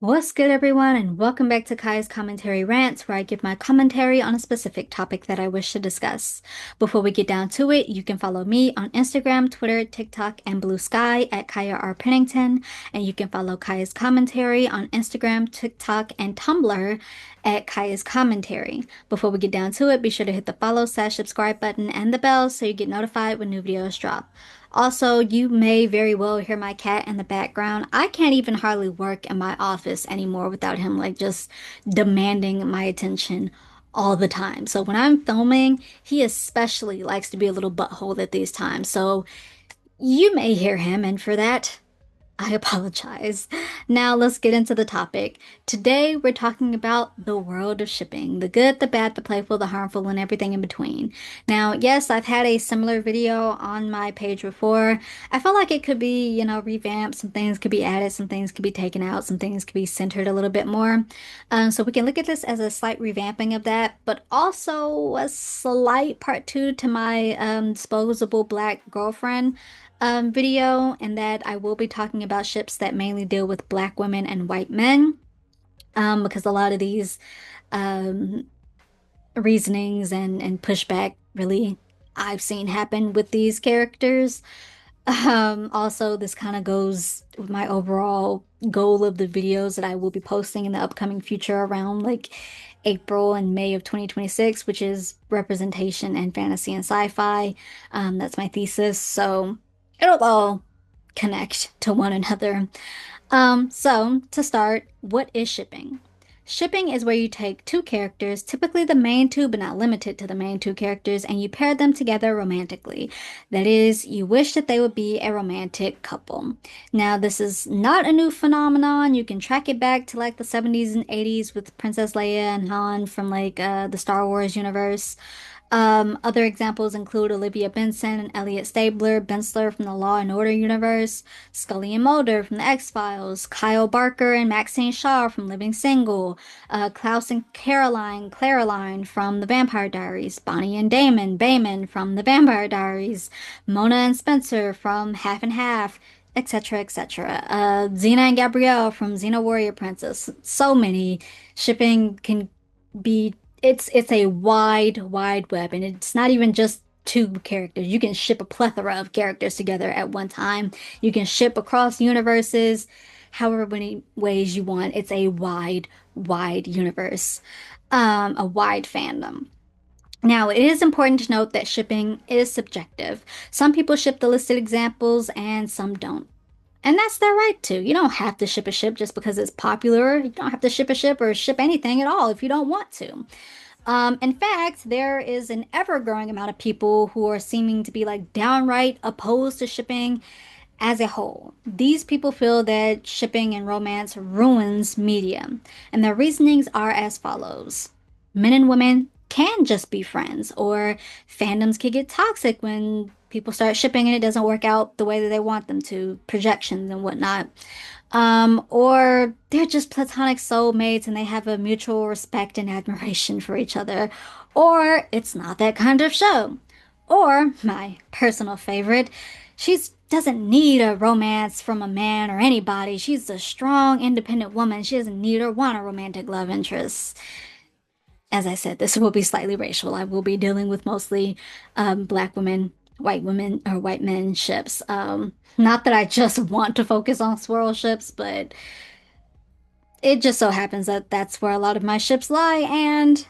What's good, everyone, and welcome back to Kai's Commentary Rants, where I give my commentary on a specific topic that I wish to discuss. Before we get down to it, you can follow me on Instagram, Twitter, TikTok, and Blue Sky at Kaya R. Pennington, and you can follow Kaya's Commentary on Instagram, TikTok, and Tumblr at Kaya's Commentary. Before we get down to it, be sure to hit the follow/subscribe button and the bell so you get notified when new videos drop. Also, you may very well hear my cat in the background. I can't even hardly work in my office anymore without him like just demanding my attention all the time. So when I'm filming, he especially likes to be a little butthole at these times. So you may hear him, and for that, I apologize. Now let's get into the topic. Today we're talking about the world of shipping, the good, the bad, the playful, the harmful, and everything in between. Now, yes, I've had a similar video on my page before. I felt like it could be, revamped. Some things could be added, some things could be taken out, some things could be centered a little bit more. So we can look at this as a slight revamping of that, but also a slight part two to my disposable black girlfriend video, and that I will be talking about ships that mainly deal with black women and white men, because a lot of these um, reasonings and pushback really I've seen happen with these characters. Also, this kind of goes with my overall goal of the videos that I will be posting in the upcoming future around like April and May of 2026, which is representation and fantasy and sci-fi. That's my thesis, so it'll all connect to one another. So to start, what is shipping? Shipping is where you take two characters, typically the main two, but not limited to the main two characters, and you pair them together romantically. That is, you wish that they would be a romantic couple. Now, this is not a new phenomenon. You can track it back to like the 70s and 80s with Princess Leia and Han from like the Star Wars universe. Other examples include Olivia Benson and Elliot Bensler from the Law and Order universe, Scully and Mulder from the X-Files, Kyle Barker and Maxine Shaw from Living Single, Klaus and Caroline from The Vampire Diaries, Bonnie and Damon Bayman from The Vampire Diaries, Mona and Spencer from Half and Half, etc., etc. Xena and Gabrielle from Xena Warrior Princess. So many shipping can be it's a wide web, and it's not even just two characters. You can ship a plethora of characters together at one time. You can ship across universes, however many ways you want. It's a wide universe, a wide fandom. Now, it is important to note that shipping is subjective. Some people ship the listed examples and some don't. And that's their right to. You don't have to ship a ship just because it's popular. You don't have to ship a ship or ship anything at all if you don't want to. In fact, there is an ever-growing amount of people who are seeming to be like downright opposed to shipping as a whole. These people feel that shipping and romance ruins media, and their reasonings are as follows. Men and women can just be friends, or fandoms can get toxic when people start shipping and it doesn't work out the way that they want them to, projections and whatnot. Or they're just platonic soulmates and they have a mutual respect and admiration for each other. Or it's not that kind of show. Or, my personal favorite, she doesn't need a romance from a man or anybody. She's a strong, independent woman. She doesn't need or want a romantic love interest. As I said, this will be slightly racial. I will be dealing with mostly black women, or white men ships. Not that I just want to focus on swirl ships, but it just so happens that that's where a lot of my ships lie, and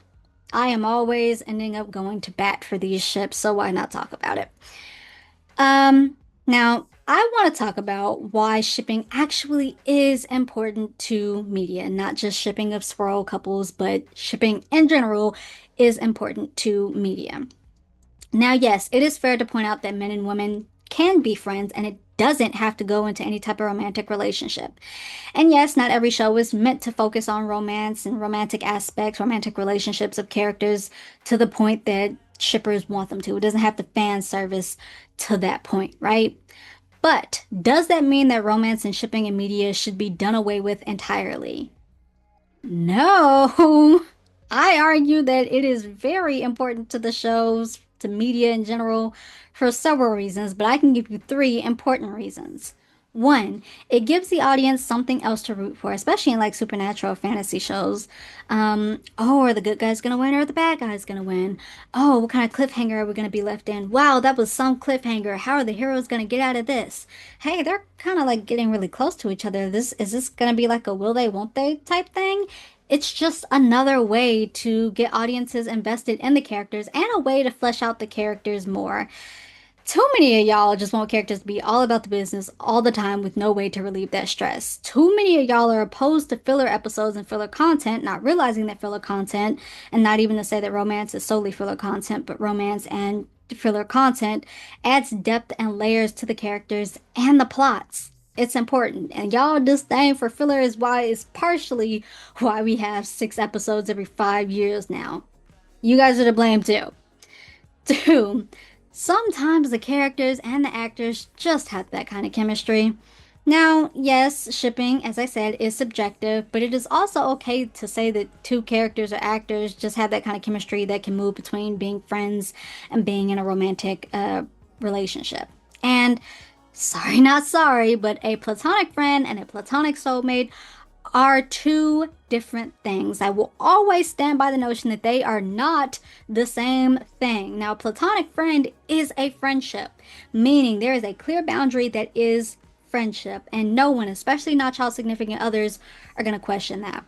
I am always ending up going to bat for these ships, so why not talk about it? Now I want to talk about why shipping actually is important to media, not just shipping of swirl couples, but shipping in general is important to media. Now, yes, it is fair to point out that men and women can be friends and it doesn't have to go into any type of romantic relationship. And yes, not every show is meant to focus on romance and romantic aspects, romantic relationships of characters to the point that shippers want them to. It doesn't have to fan service to that point, right? But does that mean that romance and shipping in media should be done away with entirely? No. I argue that it is very important to the shows, to media in general, for several reasons, but I can give you three important reasons. One, it gives the audience something else to root for, especially in like supernatural fantasy shows. Oh, are the good guys gonna win or are the bad guys gonna win? Oh, what kind of cliffhanger are we gonna be left in? Wow, that was some cliffhanger. How are the heroes gonna get out of this? Hey, they're kind of like getting really close to each other. This is this gonna be like a will they, won't they type thing? It's just another way to get audiences invested in the characters and a way to flesh out the characters more. Too many of y'all just want characters to be all about the business all the time with no way to relieve that stress. Too many of y'all are opposed to filler episodes and filler content, not realizing that filler content, and not even to say that romance is solely filler content, but romance and filler content adds depth and layers to the characters and the plots. It's important. And y'all disdain for filler is why it's partially why we have 6 episodes every 5 years now. You guys are to blame too. Two, sometimes the characters and the actors just have that kind of chemistry. Now, yes, shipping, as I said, is subjective, but it is also okay to say that two characters or actors just have that kind of chemistry that can move between being friends and being in a romantic relationship. And sorry, not sorry, but a platonic friend and a platonic soulmate are two different things. I will always stand by the notion that they are not the same thing. Now, platonic friend is a friendship, meaning there is a clear boundary that is friendship, and no one, especially not y'all significant others, are going to question that.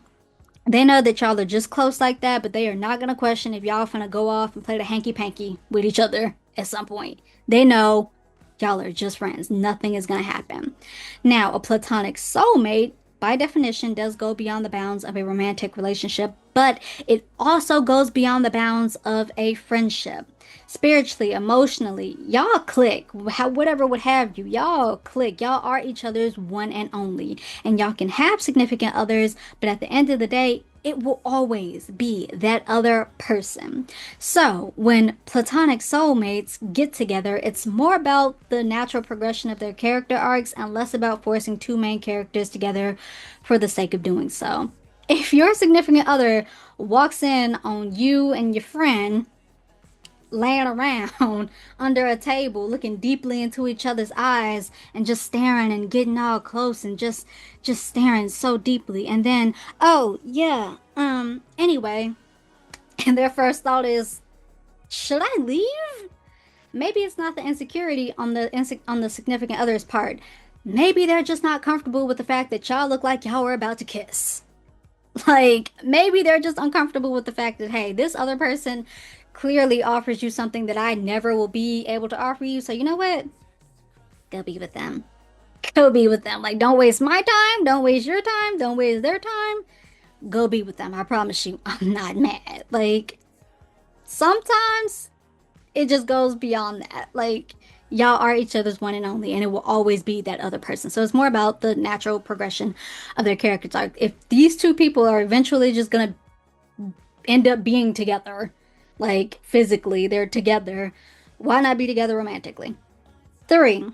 They know that y'all are just close like that, but they are not going to question if y'all finna go off and play the hanky panky with each other at some point. They know y'all are just friends. Nothing is going to happen. Now, a platonic soulmate, by definition, does go beyond the bounds of a romantic relationship, but it also goes beyond the bounds of a friendship. Spiritually, emotionally, y'all click. Whatever would have you, y'all click. Y'all are each other's one and only. And y'all can have significant others, but at the end of the day, it will always be that other person. So, when platonic soulmates get together, it's more about the natural progression of their character arcs and less about forcing two main characters together for the sake of doing so. If your significant other walks in on you and your friend laying around under a table looking deeply into each other's eyes and just staring and getting all close and just staring so deeply and then oh yeah anyway and their first thought is should I leave? Maybe it's not the insecurity on the significant other's part. Maybe they're just not comfortable with the fact that y'all look like y'all were about to kiss. Like, maybe they're just uncomfortable with the fact that, hey, this other person clearly offers you something that I never will be able to offer you. So, you know what? Go be with them. Go be with them. Like, don't waste my time. Don't waste your time. Don't waste their time. Go be with them. I promise you, I'm not mad. Like, sometimes it just goes beyond that. Like, y'all are each other's one and only, and it will always be that other person. So it's more about the natural progression of their characters arc. If these two people are eventually just gonna end up being together, like physically, they're together, why not be together romantically? Three,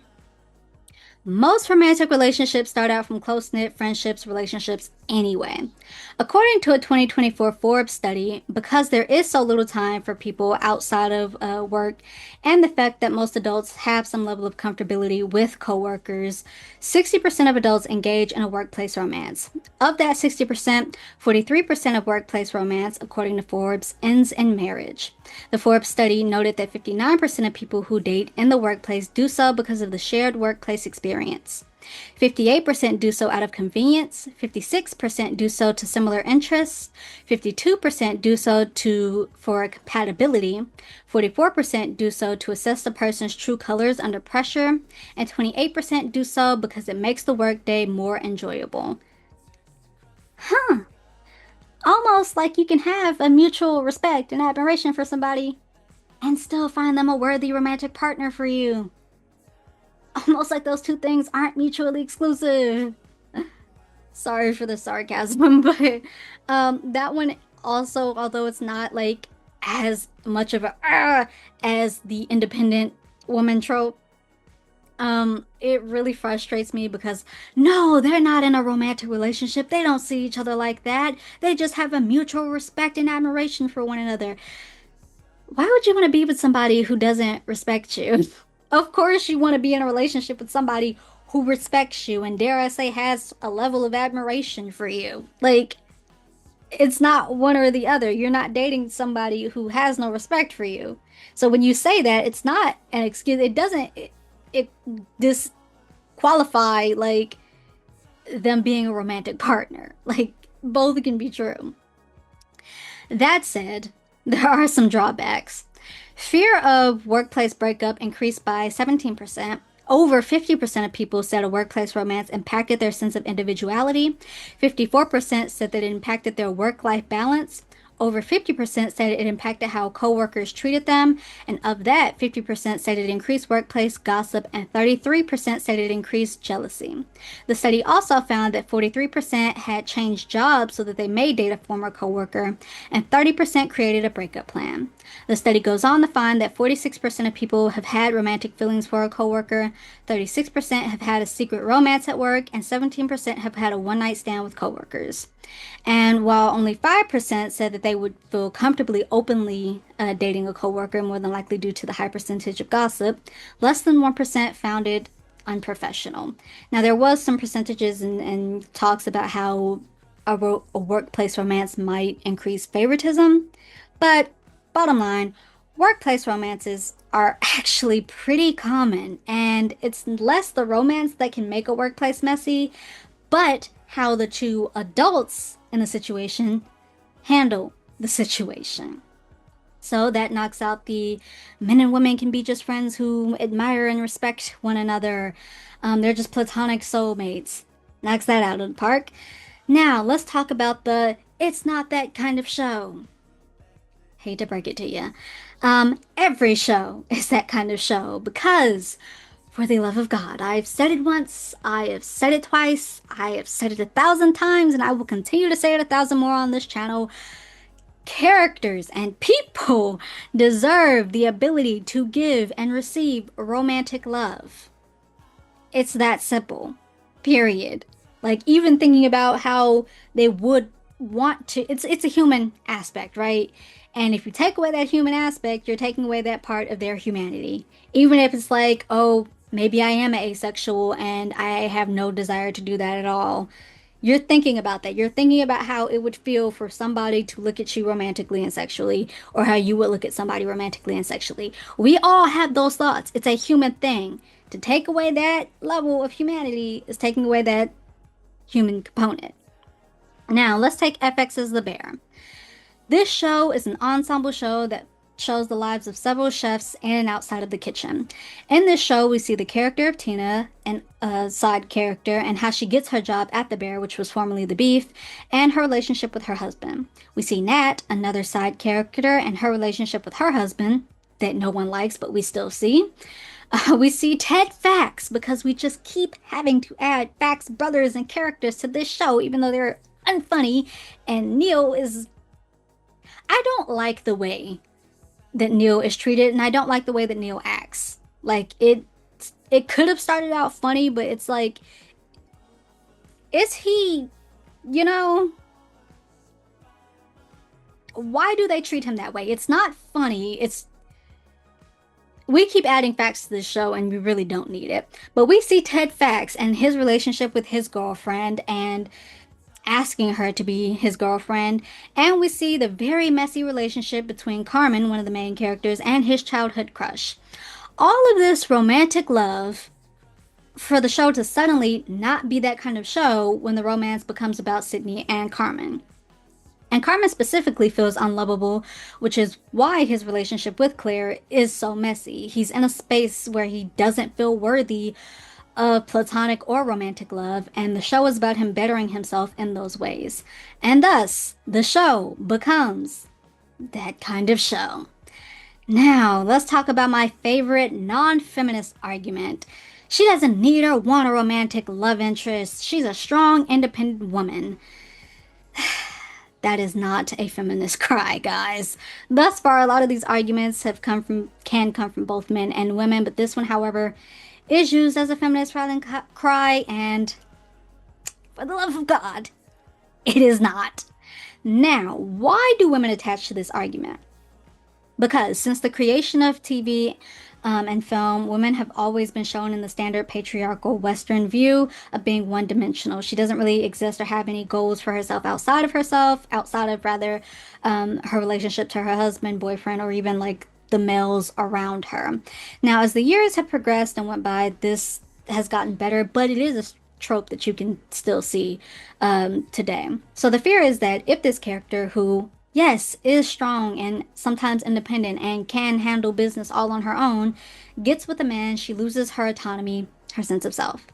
most romantic relationships start out from close knit friendships, relationships anyway. According to a 2024 Forbes study, because there is so little time for people outside of work and the fact that most adults have some level of comfortability with coworkers, 60% of adults engage in a workplace romance. Of that 60%, 43% of workplace romance, according to Forbes, ends in marriage. The Forbes study noted that 59% of people who date in the workplace do so because of the shared workplace experience. 58% do so out of convenience, 56% do so to similar interests, 52% do so for compatibility, 44% do so to assess the person's true colors under pressure, and 28% do so because it makes the workday more enjoyable. Huh. Almost like you can have a mutual respect and admiration for somebody and still find them a worthy romantic partner for you. Almost like those two things aren't mutually exclusive. Sorry for the sarcasm, but that one also, although it's not like as much of a as the independent woman trope, it really frustrates me because no, they're not in a romantic relationship. They don't see each other like that. They just have a mutual respect and admiration for one another. Why would you want to be with somebody who doesn't respect you? Of course, you want to be in a relationship with somebody who respects you and, dare I say, has a level of admiration for you. Like, it's not one or the other. You're not dating somebody who has no respect for you. So when you say that, it's not an excuse. It doesn't it disqualify like them being a romantic partner. Like both can be true. That said, there are some drawbacks. Fear of workplace breakup increased by 17%. Over 50% of people said a workplace romance impacted their sense of individuality. 54% said that it impacted their work life balance. Over 50% said it impacted how coworkers treated them. And of that, 50% said it increased workplace gossip, and 33% said it increased jealousy. The study also found that 43% had changed jobs so that they may date a former coworker, and 30% created a breakup plan. The study goes on to find that 46% of people have had romantic feelings for a coworker, 36% have had a secret romance at work, and 17% have had a one night stand with coworkers. And while only 5% said that they would feel comfortably openly dating a coworker, more than likely due to the high percentage of gossip, less than 1% found it unprofessional. Now, there was some percentages and talks about how a workplace romance might increase favoritism, but bottom line, workplace romances are actually pretty common, and it's less the romance that can make a workplace messy, but how the two adults in the situation handle the situation. So that knocks out the men and women can be just friends who admire and respect one another. They're just platonic soulmates. Knocks that out of the park. Now, let's talk about the it's not that kind of show. Hate to break it to you. Every show is that kind of show because, for the love of God, I've said it once, I have said it twice, I have said it 1,000 times, and I will continue to say it 1,000 more on this channel. Characters and people deserve the ability to give and receive romantic love. It's that simple. Period. Like even thinking about how they would want to it's a human aspect, right? And if you take away that human aspect, you're taking away that part of their humanity. Even if it's like, oh, maybe I am asexual and I have no desire to do that at all. You're thinking about that. You're thinking about how it would feel for somebody to look at you romantically and sexually, or how you would look at somebody romantically and sexually. We all have those thoughts. It's a human thing. To take away that level of humanity is taking away that human component. Now, let's take FX as the bear. This show is an ensemble show that shows the lives of several chefs in and outside of the kitchen. In this show, we see the character of Tina, and a side character, and how she gets her job at the Bear, which was formerly the Beef, and her relationship with her husband. We see Nat, another side character, and her relationship with her husband that no one likes, but we still see. We see Ted Fax, because we just keep having to add Fax brothers and characters to this show, even though they're unfunny. And Neil is... I don't like the way that Neil is treated, and I don't like the way that Neil acts. Like, it could have started out funny, but it's like, is he, you know, why do they treat him that way? It's not funny. We keep adding facts to this show and we really don't need it. But we see Ted Fax and his relationship with his girlfriend and asking her to be his girlfriend. And we see the very messy relationship between Carmen, one of the main characters, and his childhood crush. All of this romantic love for the show to suddenly not be that kind of show when the romance becomes about Sydney and Carmen. And Carmen specifically feels unlovable, which is why his relationship with Claire is so messy. He's in a space where he doesn't feel worthy of platonic or romantic love, and the show is about him bettering himself in those ways. And thus, the show becomes that kind of show. Now, let's talk about my favorite non-feminist argument. She doesn't need or want a romantic love interest. She's a strong, independent woman. That is not a feminist cry, guys. Thus far, a lot of these arguments can come from both men and women, but this one, however, is used as a feminist cry, and for the love of God, it is not. Now, why do women attach to this argument? Because since the creation of TV, In film, women have always been shown in the standard patriarchal Western view of being one-dimensional. She doesn't really exist or have any goals for herself, outside of rather her relationship to her husband, boyfriend, or even like the males around her. Now, as the years have progressed and went by, this has gotten better, but it is a trope that you can still see today. So the fear is that if this character, who, yes, is strong and sometimes independent and can handle business all on her own, gets with a man, she loses her autonomy, her sense of self.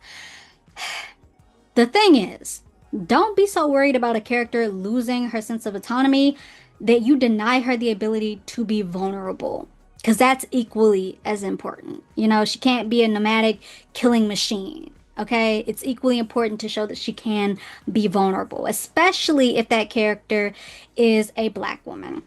The thing is, don't be so worried about a character losing her sense of autonomy that you deny her the ability to be vulnerable. Because that's equally as important. You know, she can't be a nomadic killing machine. Okay? It's equally important to show that she can be vulnerable, especially if that character is a black woman.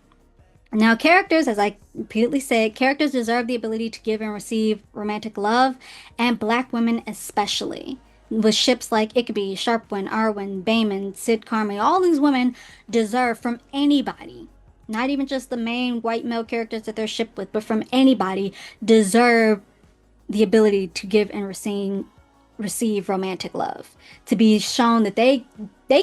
Now, characters, as I repeatedly said, characters deserve the ability to give and receive romantic love, and black women especially. With ships like Ickaby, Sharpwind, Arwen, Bayman, Sid Carmody, all these women deserve from anybody, not even just the main white male characters that they're shipped with, but from anybody, deserve the ability to give and receive romantic love, to be shown that they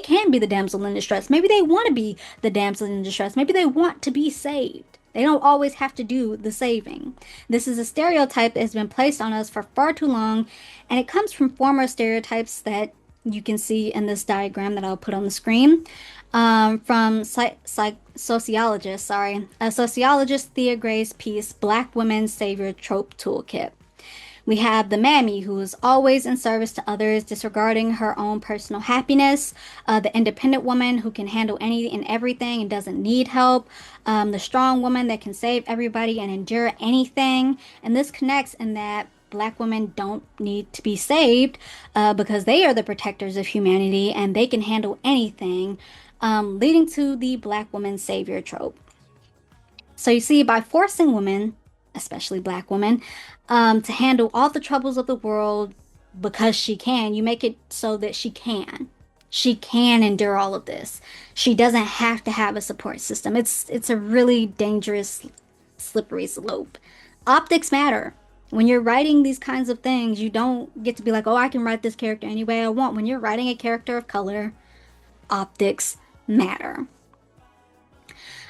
can be the damsel in distress. Maybe they want to be the damsel in distress. Maybe they want to be saved. They don't always have to do the saving. This is a stereotype that has been placed on us for far too long, and it comes from former stereotypes that you can see in this diagram that I'll put on the screen. From sociologist, a sociologist, Thea Gray's piece, Black Women's Savior Trope Toolkit. We have the mammy, who is always in service to others, disregarding her own personal happiness. The independent woman who can handle any and everything and doesn't need help. The strong woman that can save everybody and endure anything. And this connects in that black women don't need to be saved because they are the protectors of humanity and they can handle anything, leading to the black woman savior trope. So you see, by forcing women, especially black women, to handle all the troubles of the world because she can, you make it so that she can. She can endure all of this. She doesn't have to have a support system. It's a really dangerous, slippery slope. Optics matter. When you're writing these kinds of things, you don't get to be like, oh, I can write this character any way I want. When you're writing a character of color, optics matter.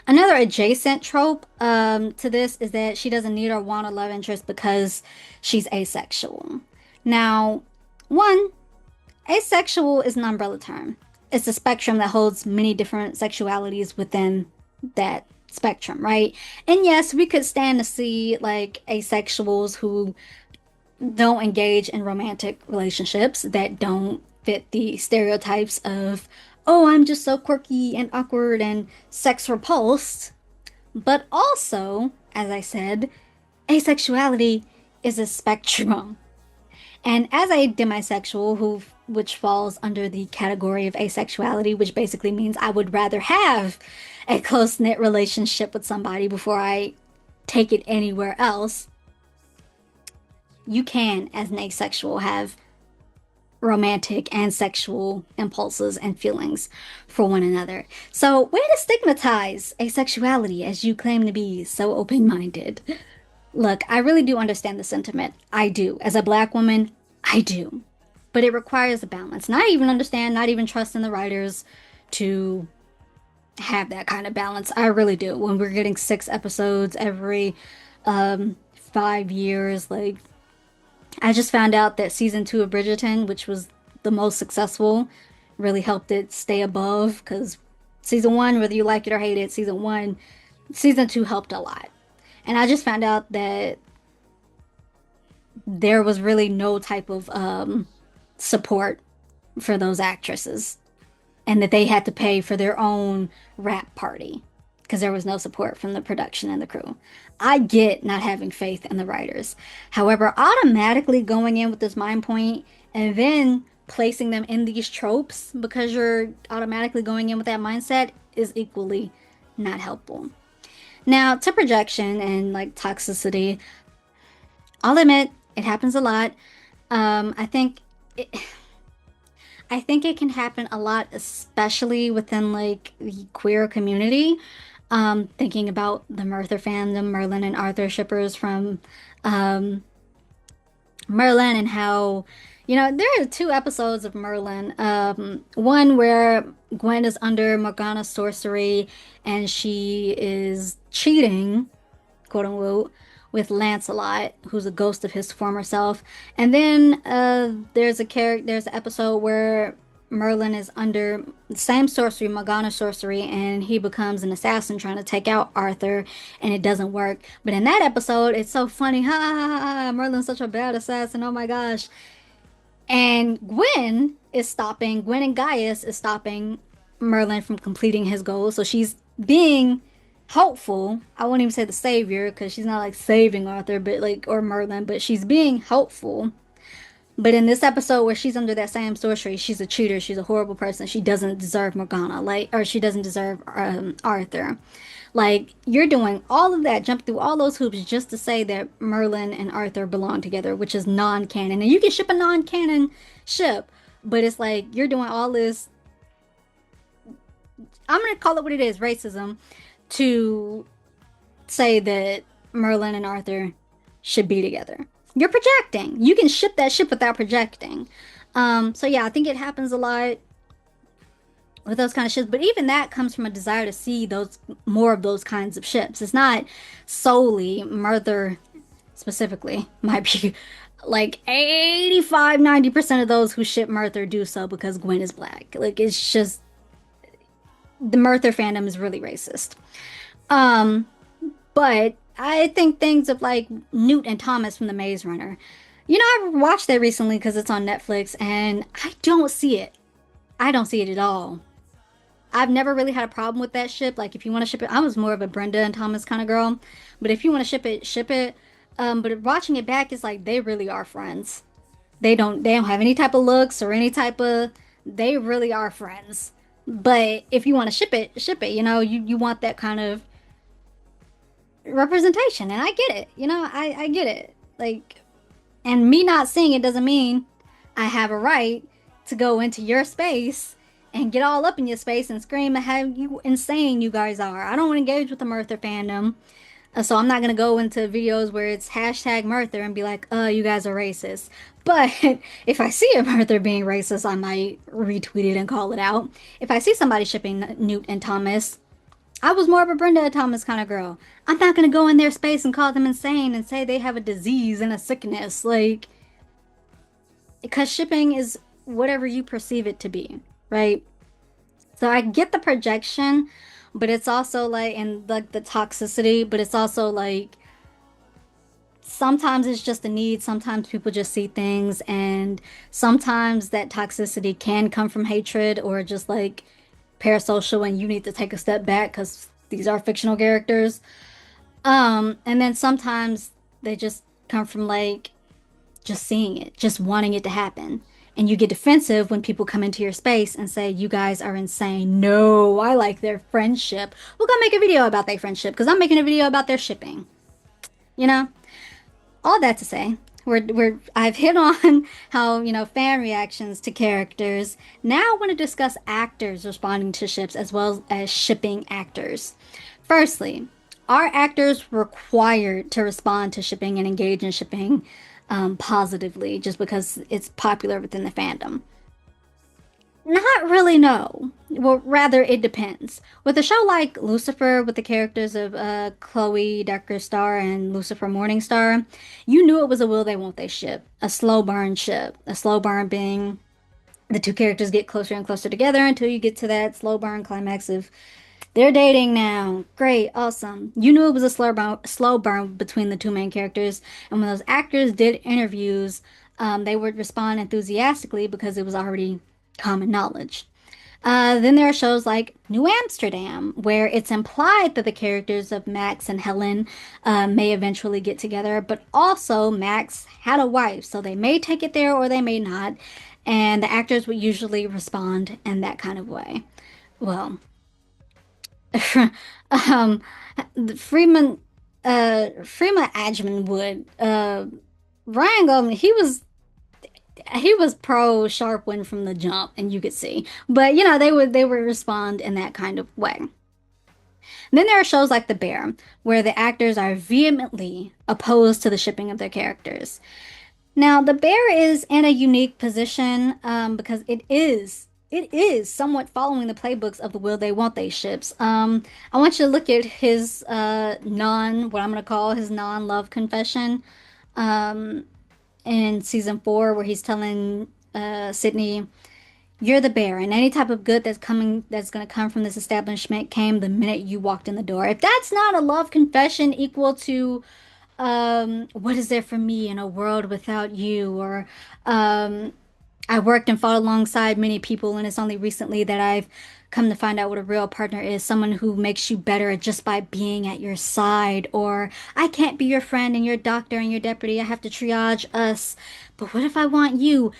Another adjacent trope to this is that she doesn't need or want a love interest because she's asexual. Now, one, asexual is an umbrella term. It's a spectrum that holds many different sexualities within that spectrum, right? And yes, we could stand to see like asexuals who don't engage in romantic relationships that don't fit the stereotypes of, oh, I'm just so quirky and awkward and sex repulsed. But also, as I said, asexuality is a spectrum. And as a demisexual, which falls under the category of asexuality, which basically means I would rather have a close-knit relationship with somebody before I take it anywhere else, you can, as an asexual, have romantic and sexual impulses and feelings for one another. So, way to stigmatize asexuality as you claim to be so open-minded. Look, I really do understand the sentiment. I do. As a black woman, I do. But it requires a balance. And I even understand, not even trust in the writers to have that kind of balance. I really do. When we're getting 6 episodes every 5 years, like I just found out that season 2 of Bridgerton, which was the most successful, really helped it stay above because season 1, whether you like it or hate it, season 2 helped a lot. And I just found out that there was really no type of support for those actresses and that they had to pay for their own rap party because there was no support from the production and the crew. I get not having faith in the writers. However, automatically going in with this mind point and then placing them in these tropes because you're automatically going in with that mindset is equally not helpful. Now, to projection and like toxicity, I'll admit it happens a lot. I think it, I think it can happen a lot, especially within like the queer community. Thinking about the Merthyr fandom, Merlin and Arthur shippers from um, Merlin and how, there are two episodes of Merlin. One where Gwen is under Morgana's sorcery and she is cheating, quote unquote, with Lancelot, who's a ghost of his former self. And then there's an episode where Merlin is under the same sorcery, Morgana sorcery, and he becomes an assassin trying to take out Arthur, and it doesn't work. But in that episode, it's so funny. Ha ha ha ha! Merlin's such a bad assassin. Oh my gosh! And Gwen and Gaius is stopping Merlin from completing his goal. So she's being helpful. I won't even say the savior because she's not like saving Arthur, but like, or Merlin, but she's being helpful. But in this episode where she's under that same sorcery, she's a cheater. She's a horrible person. She doesn't deserve Morgana, like, or she doesn't deserve Arthur. Like, you're doing all of that, jump through all those hoops just to say that Merlin and Arthur belong together, which is non-canon. And you can ship a non-canon ship, but it's like you're doing all this. I'm gonna call it what it is, racism, to say that Merlin and Arthur should be together. You're projecting. You can ship that ship without projecting. So yeah, I think it happens a lot with those kind of ships, but even that comes from a desire to see those more of those kinds of ships. It's not solely Merthyr specifically. Might be like 85-90% of those who ship Merthyr do so because Gwen is black. Like it's just the Merthyr fandom is really racist. Um, but I think things of like Newt and Thomas from The Maze Runner. I watched that recently because it's on Netflix, and I don't see it. I don't see it at all. I've never really had a problem with that ship. Like, if you want to ship it, I was more of a Brenda and Thomas kind of girl. But if you want to ship it, ship it. But watching it back, it's like they really are friends. They don't have any type of looks or any type of. They really are friends. But if you want to ship it, ship it. You want that kind of representation, and I get it. I get it. Like, and me not seeing it doesn't mean I have a right to go into your space and get all up in your space and scream at how you insane you guys are. I don't engage with the Merthyr fandom. So I'm not gonna go into videos where it's hashtag Merthyr and be like, you guys are racist. But if I see a Merthyr being racist, I might retweet it and call it out. If I see somebody shipping Newt and Thomas, I was more of a Brenda and Thomas kind of girl. I'm not gonna go in their space and call them insane and say they have a disease and a sickness. Like, because shipping is whatever you perceive it to be, right? So I get the projection, but it's also like, and like the toxicity, but it's also like sometimes it's just a need, sometimes people just see things, and sometimes that toxicity can come from hatred or just like parasocial, and you need to take a step back because these are fictional characters. And then sometimes they just come from like just seeing it, just wanting it to happen. And you get defensive when people come into your space and say, you guys are insane. No, I like their friendship. We're gonna make a video about their friendship because I'm making a video about their shipping. You know? All that to say, I've hit on how, fan reactions to characters. Now I want to discuss actors responding to ships as well as shipping actors. Firstly, are actors required to respond to shipping and engage in shipping positively just because it's popular within the fandom? Not really, no. Well, rather, it depends. With a show like Lucifer, with the characters of Chloe Decker Star and Lucifer Morningstar, you knew it was a will they won't they ship, a slow burn ship. A slow burn being the two characters get closer and closer together until you get to that slow burn climax of they're dating now. Great, awesome. You knew it was a slow burn between the two main characters, and when those actors did interviews, they would respond enthusiastically because it was already common knowledge. Then there are shows like New Amsterdam, where it's implied that the characters of Max and Helen may eventually get together, but also Max had a wife, so they may take it there or they may not, and the actors would usually respond in that kind of way. Well, um, Freeman, Freeman Agyeman would. Ryan Goldman, he was pro Sharpwind from the jump, and you could see. But they would respond in that kind of way. Then there are shows like The Bear, where the actors are vehemently opposed to the shipping of their characters. Now, The Bear is in a unique position because it is somewhat following the playbooks of the Will They Won't They ships. I want you to look at his what I'm gonna call his non-love confession um, in season 4, where he's telling Sydney, "You're the bear, and any type of good that's gonna come from this establishment came the minute you walked in the door." If that's not a love confession equal to what is there for me in a world without you? Or um, I worked and fought alongside many people, and it's only recently that I've come to find out what a real partner is, someone who makes you better just by being at your side. Or I can't be your friend and your doctor and your deputy. I have to triage us. But what if I want you?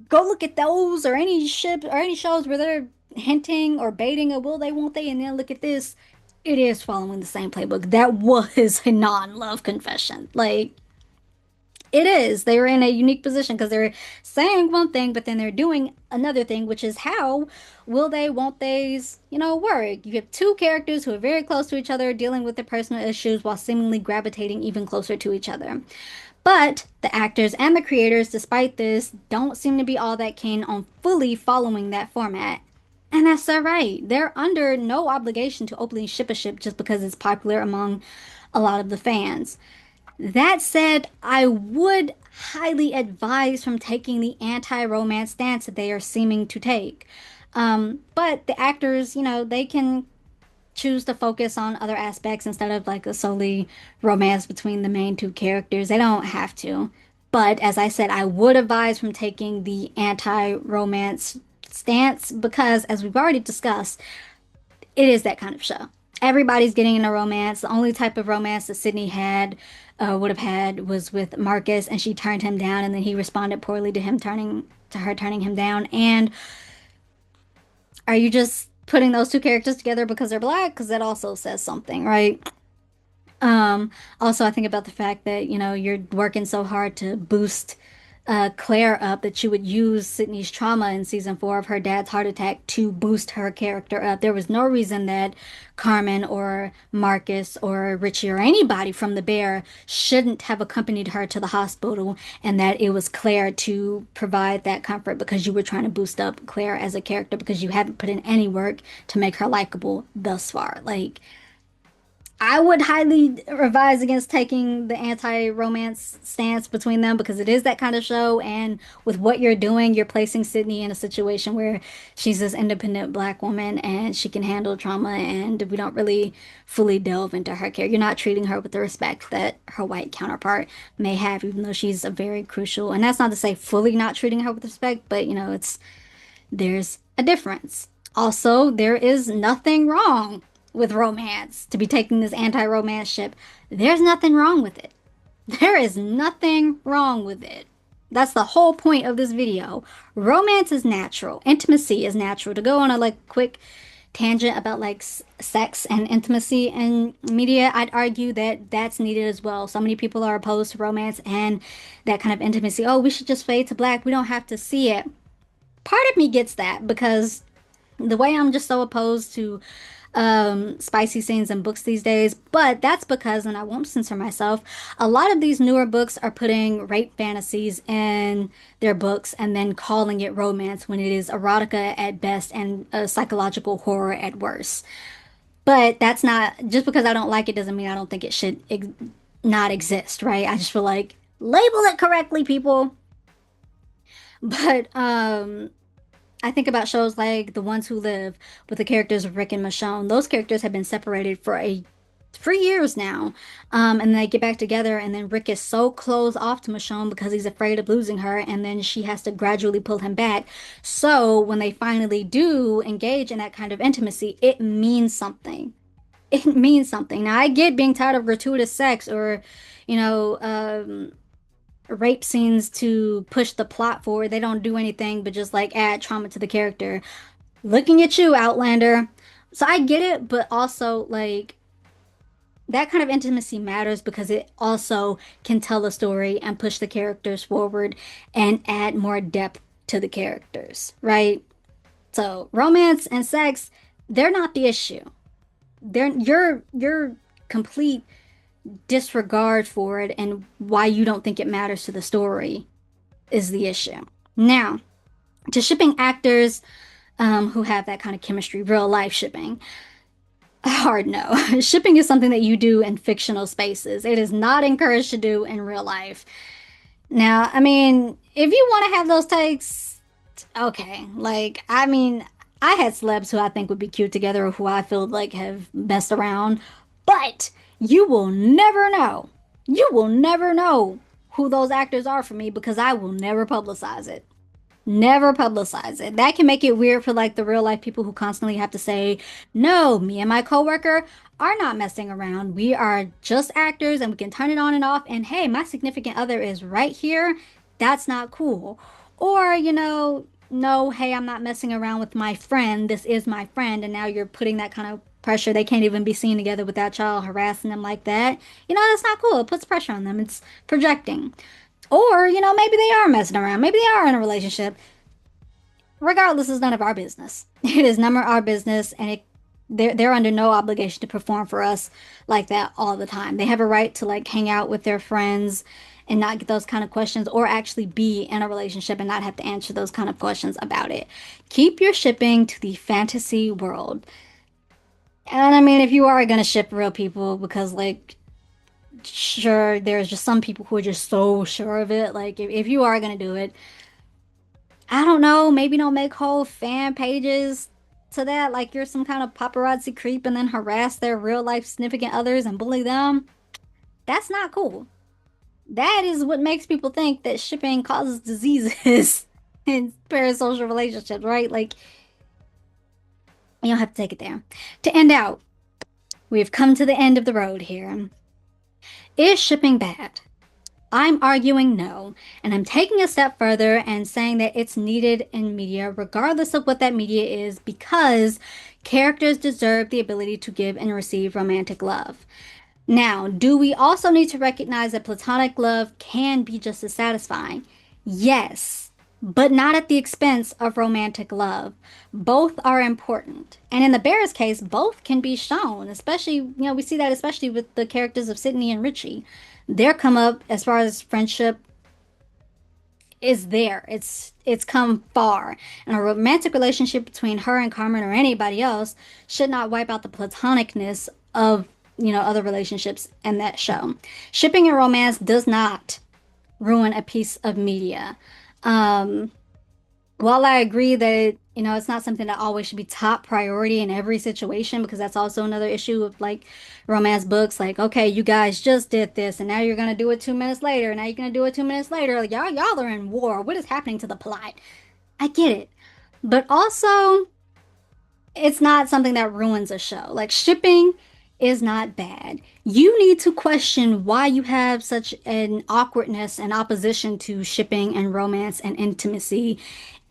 Go look at those or any ships or any shows where they're hinting or baiting a will they, won't they, and then look at this. It is following the same playbook. That was a non-love confession. Like, it is. They were in a unique position because they're saying one thing, but then they're doing another thing, which is how will they, won't they's, work. You have two characters who are very close to each other, dealing with their personal issues while seemingly gravitating even closer to each other. But the actors and the creators, despite this, don't seem to be all that keen on fully following that format. And that's all right. They're under no obligation to openly ship a ship just because it's popular among a lot of the fans. That said, I would highly advise from taking the anti-romance stance that they are seeming to take. But the actors, they can choose to focus on other aspects instead of like a solely romance between the main two characters. They don't have to. But as I said, I would advise from taking the anti-romance stance because, as we've already discussed, it is that kind of show. Everybody's getting in a romance. The only type of romance that Sydney would have had was with Marcus, and she turned him down, and then he responded poorly to her turning him down. And are you just putting those two characters together because they're black? Because that also says something, right? Also, I think about the fact that, you're working so hard to boost Claire up that you would use Sydney's trauma in season 4 of her dad's heart attack to boost her character up. There was no reason that Carmen or Marcus or Richie or anybody from the Bear shouldn't have accompanied her to the hospital, and that it was Claire to provide that comfort because you were trying to boost up Claire as a character because you haven't put in any work to make her likable thus far. Like, I would highly advise against taking the anti-romance stance between them because it is that kind of show. And with what you're doing, you're placing Sydney in a situation where she's this independent black woman and she can handle trauma. And we don't really fully delve into her care. You're not treating her with the respect that her white counterpart may have, even though she's a very crucial. And that's not to say fully not treating her with respect, but there's a difference. Also, there is nothing wrong with romance to be taking this anti-romance ship. There's nothing wrong with it. There is nothing wrong with it. That's the whole point of this video. Romance is natural. Intimacy is natural. To go on a quick tangent about sex and intimacy in media, I'd argue that that's needed as well. So many people are opposed to romance and that kind of intimacy. Oh, we should just fade to black. We don't have to see it. Part of me gets that because the way I'm just so opposed to spicy scenes in books these days, but that's because, and I won't censor myself, a lot of these newer books are putting rape fantasies in their books and then calling it romance when it is erotica at best and a psychological horror at worst. But that's not, just because I don't like it doesn't mean I don't think it should not exist, right? I just feel like label it correctly, people. But I think about shows like The Ones Who Live with the characters of Rick and Michonne. Those characters have been separated for years now. And they get back together, and then Rick is so closed off to Michonne because he's afraid of losing her, and then she has to gradually pull him back. So when they finally do engage in that kind of intimacy, it means something. It means something. Now, I get being tired of gratuitous sex or, you know, rape scenes to push the plot forward. They don't do anything but just add trauma to the character. Looking at you, Outlander. So I get it, but also that kind of intimacy matters because it also can tell a story and push the characters forward and add more depth to the characters, right? So romance and sex, they're not the issue. They're your complete disregard for it and why you don't think it matters to the story is the issue. Now, to shipping actors who have that kind of chemistry, real life shipping, hard no. Shipping is something that you do in fictional spaces. It is not encouraged to do in real life. Now, I mean, if you want to have those takes, okay. Like, I mean, I had celebs who I think would be cute together or who I feel like have messed around, but you will never know. You will never know who those actors are for me because I will never publicize it. Never publicize it. That can make it weird for like the real life people who constantly have to say, no, me and my coworker are not messing around. We are just actors and we can turn it on and off. And hey, my significant other is right here. That's not cool. Or, no, hey, I'm not messing around with my friend. This is my friend. And now you're putting that kind of pressure. They can't even be seen together without y'all harassing them like that. That's not cool. It puts pressure on them. It's projecting. Or, maybe they are messing around. Maybe they are in a relationship. Regardless, it's none of our business. It is none of our business, and they're under no obligation to perform for us like that all the time. They have a right to like hang out with their friends and not get those kind of questions, or actually be in a relationship and not have to answer those kind of questions about it. Keep your shipping to the fantasy world. And I mean, if you are gonna ship real people, because like sure, there's just some people who are just so sure of it. Like if you are gonna do it, I don't know, maybe don't make whole fan pages to that, like you're some kind of paparazzi creep and then harass their real life significant others and bully them. That's not cool. That is what makes people think that shipping causes diseases in parasocial relationships, right? Like, you don't have to take it there. To end out, we've come to the end of the road here. Is shipping bad? I'm arguing no, and I'm taking a step further and saying that it's needed in media, regardless of what that media is, because characters deserve the ability to give and receive romantic love. Now, do we also need to recognize that platonic love can be just as satisfying? Yes, but not at the expense of romantic love. Both are important. And in the Bear's case, both can be shown, especially, we see that especially with the characters of Sydney and Richie. Their come up as far as friendship is there. It's come far. And a romantic relationship between her and Carmen or anybody else should not wipe out the platonicness of, other relationships in that show. Shipping and romance does not ruin a piece of media. Um, while I agree that, it's not something that always should be top priority in every situation, because that's also another issue of like romance books. Like, okay, you guys just did this and now you're gonna do it 2 minutes later. Now you're gonna do it 2 minutes later. Like, y'all are in war. What is happening to the plot? I get it. But also, it's not something that ruins a show. Like, shipping is not bad. You need to question why you have such an awkwardness and opposition to shipping and romance and intimacy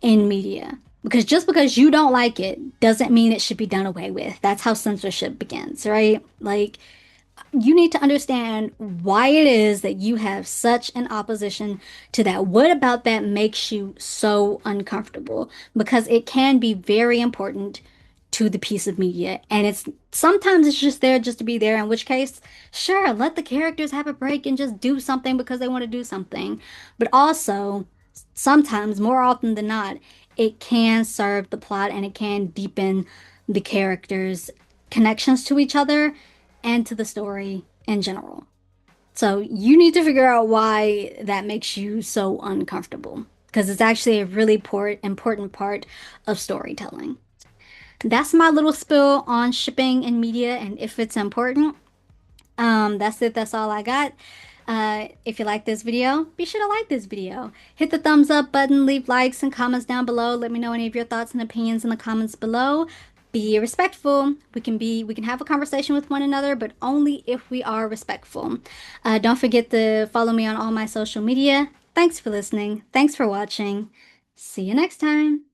in media. Because just because you don't like it doesn't mean it should be done away with. That's how censorship begins, right? Like, you need to understand why it is that you have such an opposition to that. What about that makes you so uncomfortable? Because it can be very important to the piece of media. And it's sometimes it's just there just to be there, in which case, sure, let the characters have a break and just do something because they want to do something. But also, sometimes, more often than not, it can serve the plot and it can deepen the characters' connections to each other and to the story in general. So you need to figure out why that makes you so uncomfortable, because it's actually a really important part of storytelling. That's my little spill on shipping and media and if it's important. That's it. That's all I got. If you like this video, be sure to like this video. Hit the thumbs up button, leave likes and comments down below. Let me know any of your thoughts and opinions in the comments below. Be respectful. We can have a conversation with one another, but only if we are respectful. Don't forget to follow me on all my social media. Thanks for listening. Thanks for watching. See you next time.